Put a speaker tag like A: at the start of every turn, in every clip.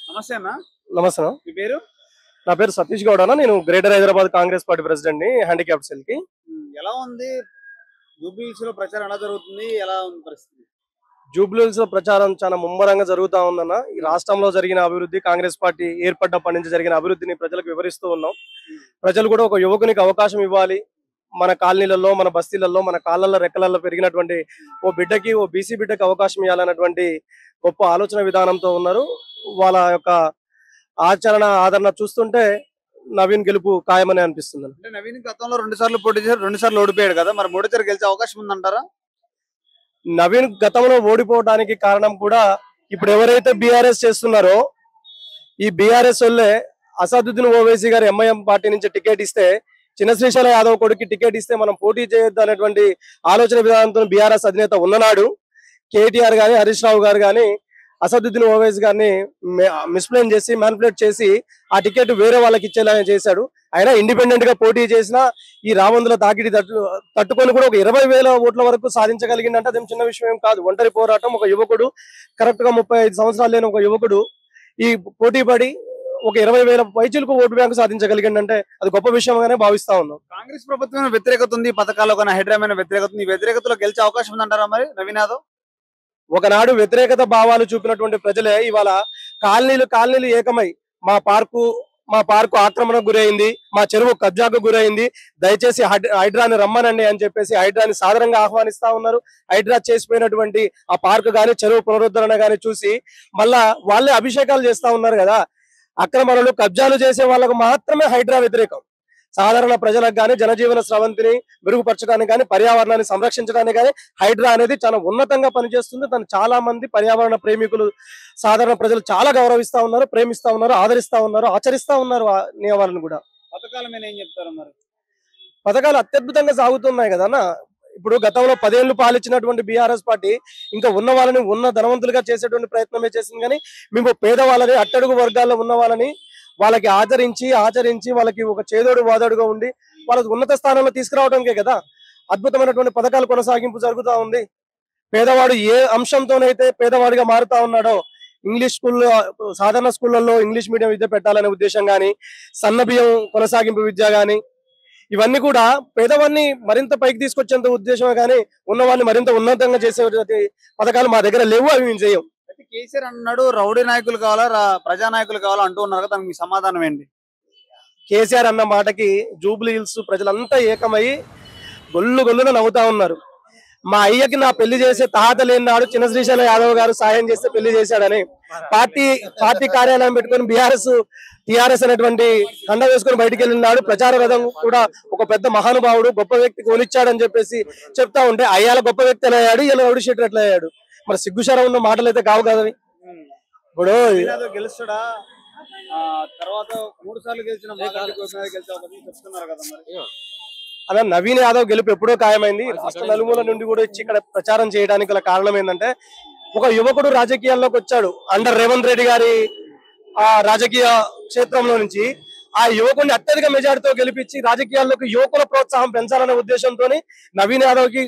A: నమస్తే అన్న.
B: నమస్తే.
A: మీ పేరు?
B: నా పేరు సతీష్ గౌడ్ అన్న. నేను greater Hyderabad Congress party president ని, హ్యాండిక్యాప్డ్ సెల్ కి.
A: ఎలా ఉంది జూబ్లీహిల్స్ లో ప్రచారం ఎలా జరుగుతుంది? ఎలా ఉంది పరిస్థితి?
B: జూబ్లీహిల్స్ లో ప్రచారం చాలా ముమ్మరంగా జరుగుతా ఉందన్న. ఈ రాష్ట్రంలో జరిగిన అభివృద్ధి, కాంగ్రెస్ పార్టీ ఏర్పడ్డప్పటి నుంచి జరిగిన అభివృద్ధిని ప్రజలకు వివరిస్తూ ఉన్నాం. ప్రజలు కూడా ఒక యువకునికి అవకాశం ఇవ్వాలి. మన కాలనీలలో, మన బస్తీలలో, మన కాళ్ళల్లో రెక్కలలో పెరిగినటువంటి ఓ బీసీ బిడ్డకి అవకాశం ఇవ్వాలన్నటువంటి గొప్ప ఆలోచన విధానంతో ఉన్నారు. వాళ్ళ యొక్క ఆచరణ, ఆదరణ చూస్తుంటే నవీన్ గెలుపు ఖాయమని అనిపిస్తుంది.
A: అంటే నవీన్ గతంలో 2 సార్లు పోటీ చేశారు, 2 సార్లు ఓడిపోయాడు కదా, మరి మూడోసారి గెలిచే అవకాశం ఉందంటారా?
B: నవీన్ గతంలో ఓడిపోవడానికి కారణం కూడా ఇప్పుడు ఎవరైతే బీఆర్ఎస్ చేస్తున్నారో ఈ బీఆర్ఎస్ వాళ్ళే అసదుద్దీన్ ఓవైసీ గారు ఎంఐఎం పార్టీ నుంచి టికెట్ ఇస్తే, చిన్న శ్రీశైల యాదవ్ కొడుకు టికెట్ ఇస్తే మనం పోటీ చేయొద్దు అనేటువంటి ఆలోచన విధానంతో బీఆర్ఎస్ అధినేత ఉన్ననాడు కేటీఆర్ గాని, హరీష్ రావు గారు గాని అసదుద్దీన్ ఓవైసీ గారిని మిస్ప్లేన్ చేసి, మ్యానిపులేట్ చేసి ఆ టికెట్ వేరే వాళ్ళకి ఇచ్చేలా చేశాడు. అయినా ఇండిపెండెంట్ గా పోటీ చేసిన ఈ రామందుల తాకిడి తట్టుకొని కూడా ఒక 20,000 ఓట్ల వరకు సాధించగలిగిందంటే అదేం చిన్న విషయం కాదు. ఒంటరి పోరాటం. ఒక యువకుడు, కరెక్ట్ గా 35 సంవత్సరాలు లేని ఒక యువకుడు ఈ పోటీ పడి ఒక 20,000 పైచీలకు ఓటు బ్యాంకు సాధించగలిగిందంటే అది గొప్ప విషయంగానే భావిస్తా ఉన్నాం.
A: కాంగ్రెస్ ప్రభుత్వం వ్యతిరేకత ఉంది, పథకాలు కన్నా హైడ్రామైన వ్యతిరేకత ఉంది. ఈ వ్యతిరేకతలో గెలిచే అవకాశం ఉందంటారా మరి నవీన్ యాదవ్?
B: ఒకనాడు వ్యతిరేకత భావాలు చూపినటువంటి ప్రజలే ఇవాళ కాలనీలు ఏకమై మా పార్కు ఆక్రమణకు గురైంది, మా చెరువు కబ్జాకు గురైంది, దయచేసి హైడ్రాని రమ్మనండి అని చెప్పేసి హైడ్రాని సాధారణంగా ఆహ్వానిస్తా ఉన్నారు. హైడ్రా చేసిపోయినటువంటి ఆ పార్కు గాని, చెరువు పునరుద్ధరణ గాని చూసి మళ్ళా వాళ్ళే అభిషేకాలు చేస్తా ఉన్నారు కదా. అక్రమణలు, కబ్జాలు చేసే వాళ్ళకు మాత్రమే హైడ్రా వ్యతిరేకం. సాధారణ ప్రజలకు కానీ, జనజీవన స్రవంతిని మెరుగుపరచడానికి కానీ, పర్యావరణాన్ని సంరక్షించడానికి కానీ హైడ్రా అనేది చాలా ఉన్నతంగా పనిచేస్తుంది. తను చాలా మంది పర్యావరణ ప్రేమికులు, సాధారణ ప్రజలు చాలా గౌరవిస్తా ఉన్నారు, ప్రేమిస్తా ఉన్నారు, ఆదరిస్తా ఉన్నారు, ఆచరిస్తా ఉన్నారు నియమాలను కూడా.
A: పథకాల మీద ఏం చెప్తారు మరి?
B: పథకాలు అత్యద్భుతంగా సాగుతున్నాయి కదా అన్న. ఇప్పుడు గతంలో 10 ఏళ్లు పాలించినటువంటి బీఆర్ఎస్ పార్టీ ఇంకా ఉన్న వాళ్ళని ధనవంతులుగా చేసేటువంటి ప్రయత్నమే చేసింది. కానీ మేము పేదవాళ్ళని, అట్టడుగు వర్గాల్లో ఉన్న వాళ్ళని వాళ్ళకి ఆచరించి వాళ్ళకి ఒక చేదోడు వాదోడుగా ఉండి వాళ్ళకి ఉన్నత స్థానంలో తీసుకురావడానికే కదా అద్భుతమైనటువంటి పథకాలు కొనసాగింపు జరుగుతూ ఉంది. పేదవాడు ఏ అంశంతోనైతే పేదవాడిగా మారుతా ఉన్నాడో, ఇంగ్లీష్ స్కూల్లో, సాధారణ స్కూళ్ళల్లో ఇంగ్లీష్ మీడియం విద్య పెట్టాలనే ఉద్దేశం కానీ, సన్నబియ్యం కొనసాగింపు విద్య కానీ, ఇవన్నీ కూడా పేదవాడిని మరింత పైకి తీసుకొచ్చేంత ఉద్దేశమే కానీ ఉన్నవాడిని మరింత ఉన్నతంగా చేసే పథకాలు మా దగ్గర లేవు, అవి మేము చేయం.
A: కేసీఆర్ అన్నాడు రౌడీ నాయకులు కావాలా, ప్రజా నాయకులు కావాలా అంటూ ఉన్నారు కదా, దానికి సమాధానం ఏంటి?
B: కేసీఆర్ అన్న మాటకి జూబ్లీహిల్స్ ప్రజలంతా ఏకమై గొల్లున నవ్వుతా ఉన్నారు. మా అయ్యకి నా పెళ్లి చేసే తాత లేనాడు చిన్న శ్రీశైల యాదవ్ గారు సాయం చేస్తే పెళ్లి చేశాడని పార్టీ కార్యాలయం పెట్టుకుని టిఆర్ఎస్ అనేటువంటి కండ వేసుకుని బయటికి వెళ్ళినాడు. ప్రచార రథం కూడా ఒక పెద్ద మహానుభావుడు, గొప్ప వ్యక్తి కొనిచ్చాడని చెప్పేసి చెప్తా ఉంటే అయ్యాల గొప్ప వ్యక్తి ఎలా అయ్యాడు, ఇలా రౌడీ షీటర్ ఎట్లా అయ్యాడు? మరి సిగ్గుశరం ఉన్న మాటలు అయితే కావు కదా. ఇప్పుడు
A: గెలుస్తాడా? తర్వాత 3 సార్లు గెలిచిన చెప్తున్నారు కదా మరి.
B: అలా నవీన్ యాదవ్ గెలుపు ఎప్పుడో ఖాయమైంది. రాష్ట్ర నలుమూల నుండి కూడా వచ్చి ఇక్కడ ప్రచారం చేయడానికి గల కారణం ఏంటంటే, ఒక యువకుడు రాజకీయాల్లోకి వచ్చాడు అండర్ రేవంత్ రెడ్డి గారి ఆ రాజకీయ క్షేత్రంలో నుంచి. ఆ యువకుడిని అత్యధిక మెజార్టీతో గెలిపించి రాజకీయాల్లోకి యువకుల ప్రోత్సాహం పెంచాలనే ఉద్దేశంతో నవీన్ యాదవ్ కి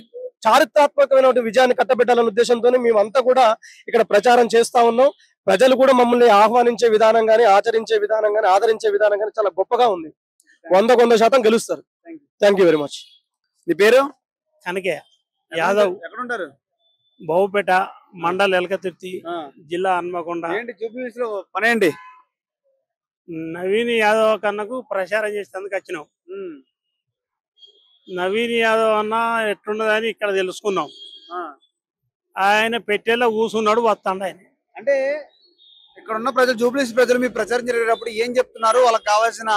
B: చారిత్రాత్మకమైన విజయాన్ని కట్టబెట్టాలనే ఉద్దేశంతో మేమంతా కూడా ఇక్కడ ప్రచారం చేస్తా ఉన్నాం. ప్రజలు కూడా మమ్మల్ని ఆహ్వానించే విధానం గానీ, ఆచరించే విధానం గానీ, ఆదరించే విధానం గానీ చాలా గొప్పగా ఉంది. 100% గెలుస్తారు. Thank you very much.
A: నీ పేరు?
C: కనకే యాదవ్.
A: ఎక్కడుంటారు?
C: బావుపేట మండల్ ఎలకతిర్తి, జిల్లా హన్మకొండ.
A: ఏంటి జూబ్లీహిల్స్ లో పని ఏంటి?
C: నవీన్ యాదవ్ కన్నకు ప్రచారం చేసేందుకు వచ్చినాం. నవీన్ యాదవ్ అన్న ఎట్లున్నదని ఇక్కడ తెలుసుకున్నాం. ఆయన పెట్టేలా కూర్చున్నాడు, వస్తాడు ఆయన.
A: అంటే ఇక్కడ ఉన్న ప్రజలు, జూబ్లీహిల్స్ ప్రజలు మీ ప్రచారం జరిగేటప్పుడు ఏం చెప్తున్నారు? వాళ్ళకి కావాల్సిన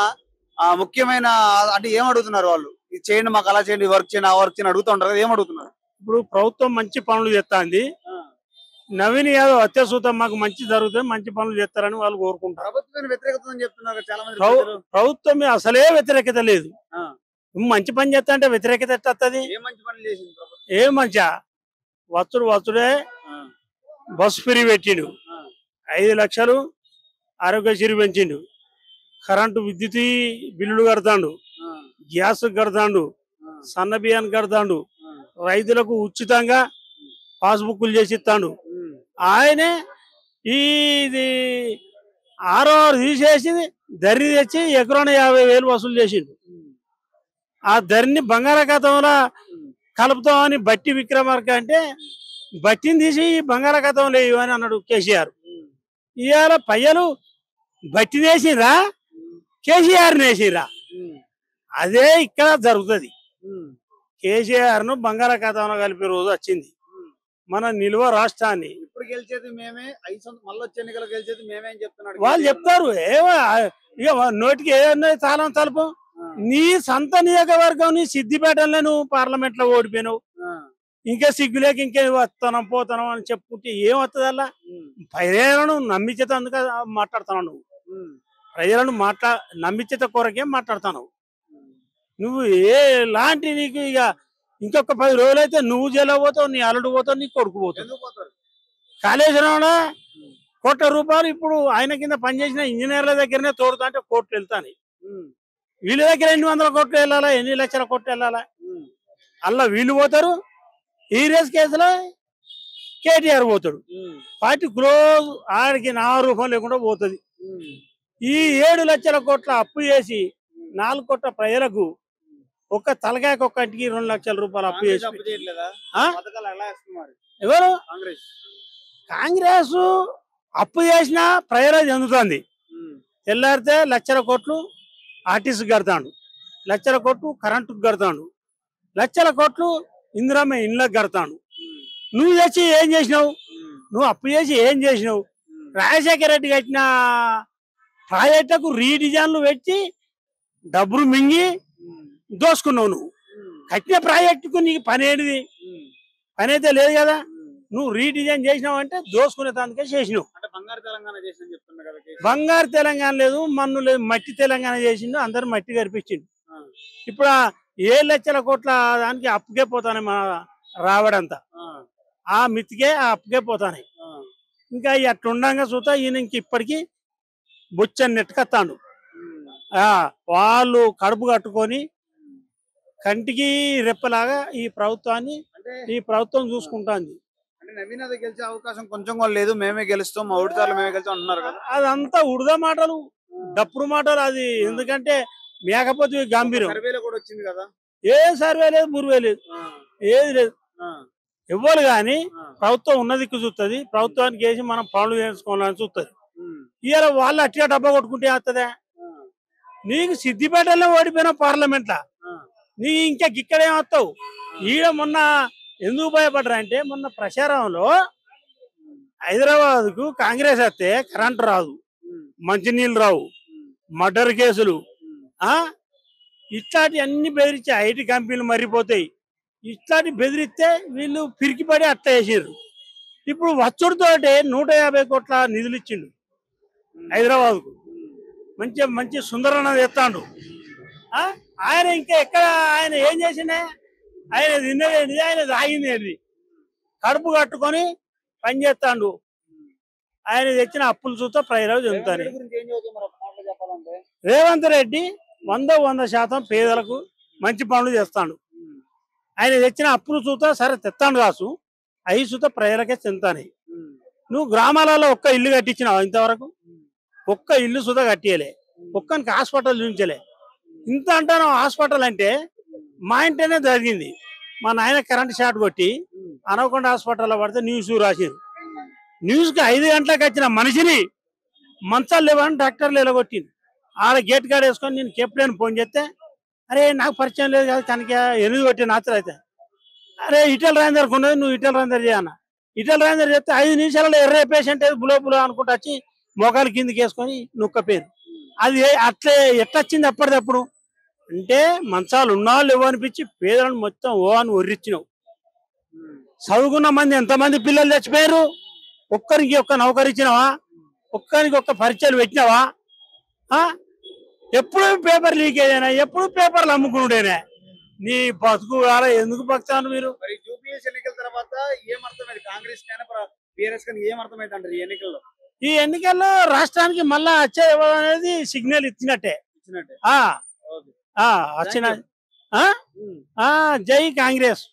A: ముఖ్యమైన అంటే ఏం అడుగుతున్నారు? వాళ్ళు ఇది చేయండి, మాకు అలా చేయండి, వర్క్ చేయండి, ఆ వర్క్ చేయండి అడుగుతూ ఉంటారు కదా, ఏం అడుగుతున్నారు?
C: ఇప్పుడు ప్రభుత్వం మంచి పనులు చేస్తాంది. నవీన్ యాదవ్ అత్యసూతం మాకు మంచి జరుగుతుంది, మంచి పనులు చేస్తారని వాళ్ళు కోరుకుంటారు.
A: ప్రభుత్వం వ్యతిరేకత అని చెప్తున్నారు చాలా మంది.
C: ప్రభుత్వం అసలే వ్యతిరేకత లేదు. మంచి పని చేస్తా అంటే వ్యతిరేకత ఎట్లా వస్తుంది? ఏం మంచిగా వచ్చుడే బస్సు ఫ్రీ పెట్టిండు, 5 లక్షలు ఆరోగ్యశ్రీ పెంచిండు, కరెంటు విద్యుత్ బిల్లులు కడతాండు, గ్యాస్ కడతాండు, సన్న బియ్యాన్ని కడతాండు, రైతులకు ఉచితంగా పాస్బుక్లు చేసి ఇస్తాడు. ఆయనే ఇది ఆరో తీసేసి ధరి తెచ్చి ఎకరాన 50,000 వసూలు చేసిండు. ఆ ధరిని బంగాళాఖాతంలో కలుపుతామని బట్టి విక్రమార్క అంటే బట్టిని తీసి బంగాళాఖాతంలో వేయమని అన్నాడు కేసీఆర్. ఇవాళ పయ్యలు బట్టి వేసిరా, కేసీఆర్ వేసిరా. అదే ఇక్కడ జరుగుతుంది. కేసీఆర్ ను బంగాళాఖాతంలో కలిపే రోజు వచ్చింది. మన నిల్వ రాష్ట్రాన్ని
A: ఇప్పుడు గెలిచేది మేమే, మళ్ళీ వచ్చే ఎన్నికలు గెలిచేది మేమే అని చెప్తున్నాడు.
C: వాళ్ళు చెప్తారు. ఇక నోటికి ఏదన్నా తాళం తలుపు. నీ సొంత నియోజకవర్గం నీ సిద్దిపేటలో నువ్వు పార్లమెంట్ లో ఓడిపోయినావు. ఇంకా సిగ్గులేక ఇంకే వస్తానం పోతానం అని చెప్పుకుంటే ఏం వస్తుంది? అలా ప్రజలను నమ్మించేత అందుక మాట్లాడుతున్నావు. నువ్వు ప్రజలను నమ్మించేత కొరకే మాట్లాడుతున్నావు. నువ్వు లాంటి నీకు ఇక ఇంకొక 10 రోజులు అయితే నువ్వు జైలు పోతావు, నీ అల్లుడు పోతావు, నీ కొడుకు పోతావు. కాళేశ్వరంలో ₹1,00,00,000 ఇప్పుడు ఆయన కింద పనిచేసిన ఇంజనీర్ల దగ్గరనే తోడుతా అంటే కోర్టులు వెళ్తాను. వీళ్ళ దగ్గర 800 కోట్లు వెళ్ళాలా, ఎన్ని లక్షల కోట్లు వెళ్ళాలా? అలా వీళ్ళు పోతారు. ఈ రేస్ కేసులో కేటీఆర్ పోతాడు. పార్టీ క్లోజ్, ఆడికి నా రూపం లేకుండా పోతుంది. ఈ 7 లక్షల కోట్ల అప్పు చేసి 4 కోట్ల ప్రజలకు ఒక్క తలకాయకు ఒక్కటికి ₹2 లక్షల అప్పు చేసి ఎవరు? కాంగ్రెస్ అప్పు చేసినా ప్రజలకు చెందుతుంది. తెల్లారితే 1,00,000 కోట్లు ఆర్టీసీకి కడతాడు, 1,00,000 కోట్లు కరెంటుకు కడతాడు, 1,00,000 కోట్లు ఇందిరమ్మ ఇండ్లకు కడతాడు. నువ్వు చేసి ఏం చేసినావు? నువ్వు అప్పు చేసి ఏం చేసినావు? రాజశేఖర రెడ్డి కట్టిన ప్రాజెక్టుకు రీడిజైన్లు పెట్టి డబ్బులు మింగి దోసుకున్నావు. నువ్వు కట్టిన ప్రాజెక్టుకు నీకు పని ఏంటిది? పని అయితే లేదు కదా. నువ్వు రీడిజైన్ చేసినావు అంటే దోసుకునే దానికే చేసినావు. బంగారు తెలంగాణ లేదు, మన్ను లేదు, మట్టి తెలంగాణ చేసిండు. అందరు మట్టి కనిపించిండు. ఇప్పుడు 7 లక్షల కోట్ల దానికి అప్పుకే పోతానే మన రావడంతా. ఆ మితికే ఆ అప్పుకే పోతానే. ఇంకా అట్లుండగా చూస్తా ఈయన ఇంక ఇప్పటికీ బొచ్చని నెట్టుకొస్తాడు. వాళ్ళు కడుపు కట్టుకొని కంటికి రెప్పలాగా ఈ ప్రభుత్వం చూసుకుంటాంది.
A: నవీన్ అది గెలిచే అవకాశం కొంచెం కూడా లేదు, మేమే గెలుస్తాం, మా ఊడిదారులు మేమే గెలుస్తాం అంటున్నారు కదా.
C: అదంతా ఉడదా మాటలు, డప్పుడు మాటలు. అది ఎందుకంటే మేకపోతే గంభీరం.
A: సర్వేలో కూడా వచ్చింది కదా.
C: ఏ సర్వే లేదు, మురువే లేదు, ఏది లేదు. ఎవ్వరు గాని ప్రభుత్వం ఉన్నదిక్కు చూస్తుంది. ప్రభుత్వానికి వేసి మనం పనులు చేసుకోవాలని చూస్తుంది. ఇవాళ వాళ్ళు అట్టిగా డబ్బా కొట్టుకుంటే వస్తుందా? నీకు సిద్దిపేటలో ఓడిపోయిన పార్లమెంట్ లా నీ ఇంకా ఇక్కడేం వస్తావు? ఈడ మొన్న ఎందుకు భయపడరా అంటే, మొన్న ప్రచారంలో హైదరాబాద్ కు కాంగ్రెస్ వస్తే కరెంట్ రాదు, మంచినీళ్ళు రావు, మర్డర్ కేసులు, ఇట్లాంటి అన్ని బెదిరించి ఐటీ కంపెనీలు మరిపోతాయి. ఇట్లాంటి బెదిరిస్తే వీళ్ళు పిరికిపడి అట్లా వేసారు. ఇప్పుడు వచ్చుడితోటే 150 కోట్ల నిధులు ఇచ్చిండు హైదరాబాద్ కు. మంచి సుందరన్న తెస్తాడు. ఆయన ఇంకా ఎక్కడ ఆయన ఏం చేసిండే? ఆయన తిన్నదేంటి, ఆయన తాగింది ఏంటి? కడుపు కట్టుకొని పని చేస్తాడు. ఆయన తెచ్చిన అప్పులు చూస్తే ప్రజలకు చెందుతాయి. రేవంత్ రెడ్డి 100% పేదలకు మంచి పనులు చేస్తాడు. ఆయన తెచ్చిన అప్పులు చూస్తా సరే తెస్తాడు కాసు, అవి చూస్తే ప్రజలకే చెందుతాయి. నువ్వు గ్రామాలలో ఒక్క ఇల్లు కట్టించినావు ఇంతవరకు? ఒక్క ఇల్లు సుధా కట్టియలే, ఒక్కనికి హాస్పిటల్ చూపించలే. ఇంత అంటాను. హాస్పిటల్ అంటే మా ఇంటనే జరిగింది. మా నాయన కరెంట్ షాట్ కొట్టి అనవకొండ హాస్పిటల్లో పడితే న్యూస్ రాసిరు. న్యూస్కి 5 గంటలకు వచ్చిన మనిషిని మంచాలు లేవని డాక్టర్లు ఎలగొట్టింది. ఆడ గేట్ కార్డు వేసుకొని నేను కెప్టెన్ ఫోన్ చేస్తే, అరే నాకు పరిచయం లేదు కదా కనుక 8 కొట్టిన రాత్రి అయితే, అరే ఇటల్ రాందర్కి ఉన్నది, నువ్వు ఇటల్ రాందర్ చేయన్న. ఇటల్ రాందర్ చెప్తే 5 నిమిషాలలో ఎర్రే పేషెంట్ బులో అనుకుంటూ వచ్చి మోకాలు కిందికి వేసుకొని నొక్కపోయారు. అది అట్లే ఎట్టొచ్చింది అప్పటిదప్పుడు. అంటే మంచాలు ఉన్నాళ్ళు ఇవ్వ అనిపించి పేదలను మొత్తం ఓ అని ఒర్రిచ్చినావు. చదువుకున్న మంది ఎంతమంది పిల్లలు చచ్చిపోయారు? ఒక్కరికి ఒక్క నౌకరు ఇచ్చినావా? ఒక్కరికి ఒక్క పరిచయాలు పెట్టినావా? ఎప్పుడు పేపర్ లీకేజేనా? ఎప్పుడు పేపర్లు అమ్ముకున్నాడేనా? నీ బతుకు అలా ఎందుకు బతుకుతాను మీరు?
A: జూబ్లీస్ ఎన్నికల తర్వాత ఏమర్థమైంది కాంగ్రెస్ బీఆర్ఎస్ ఏమర్థమైంది అంటారు
C: ఈ ఎన్నికల్లో? రాష్ట్రానికి మళ్ళా వచ్చే అనేది సిగ్నల్ ఇచ్చినట్టే. వచ్చిన జై కాంగ్రెస్.